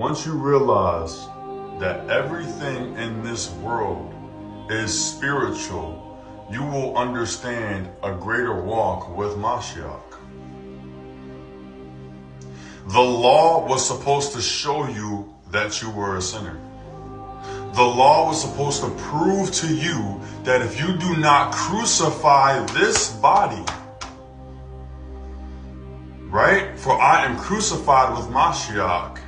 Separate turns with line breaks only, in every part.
Once you realize that everything in this world is spiritual, you will understand a greater walk with Mashiach. The law was supposed to show you that you were a sinner. The law was supposed to prove to you that if you do not crucify this body, right? For I am crucified with Mashiach,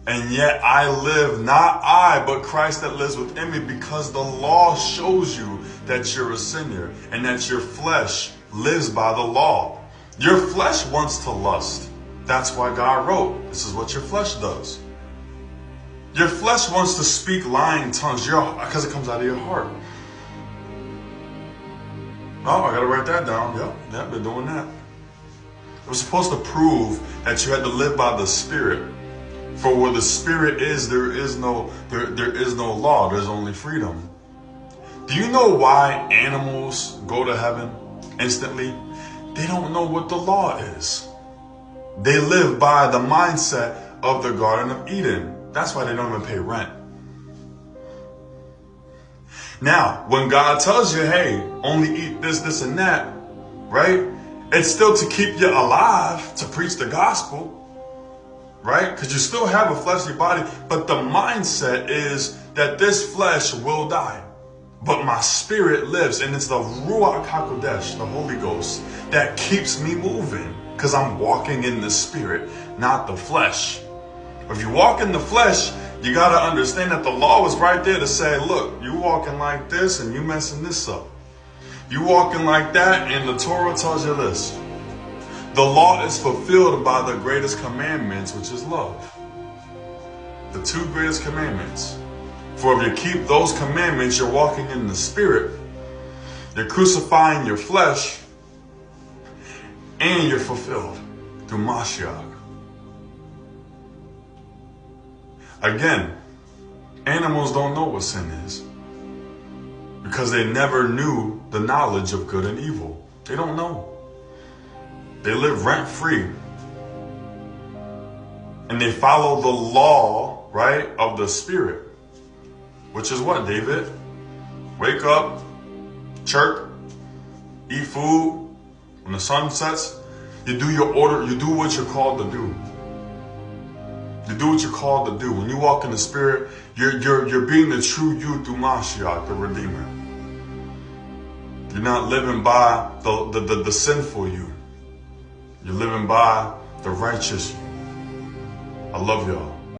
and yet I live, not I, but Christ that lives within me, because the law shows you that you're a sinner and that your flesh lives by the law. Your flesh wants to lust. That's why God wrote, this is what your flesh does. Your flesh wants to speak lying tongues because it comes out of your heart. Oh, I gotta write that down. Yep, been doing that. It was supposed to prove that you had to live by the Spirit. For where the Spirit is, there is no law. There's only freedom. Do you know why animals go to heaven instantly? They don't know what the law is. They live by the mindset of the Garden of Eden. That's why they don't even pay rent. Now, when God tells you, hey, only eat this, this, and that, right? It's still to keep you alive, to preach the gospel, right? Because you still have a fleshly body, but the mindset is that this flesh will die. But my spirit lives, and it's the Ruach HaKodesh, the Holy Ghost, that keeps me moving. Because I'm walking in the Spirit, not the flesh. If you walk in the flesh, you got to understand that the law was right there to say, look, you walking like this and you messing this up. You walking like that and the Torah tells you this. The law is fulfilled by the greatest commandments, which is love. The two greatest commandments. For if you keep those commandments, you're walking in the Spirit. You're crucifying your flesh and you're fulfilled through Mashiach. Again, animals don't know what sin is because they never knew the knowledge of good and evil. They don't know. They live rent-free. And they follow the law, right, of the Spirit. Which is what, David? Wake up, chirp, eat food. When the sun sets, you do your order, you do what you're called to do. You do what you're called to do. When you walk in the Spirit, you're being the true you through Mashiach, the Redeemer. You're not living by the sinful you. You're living by the righteous you. I love y'all.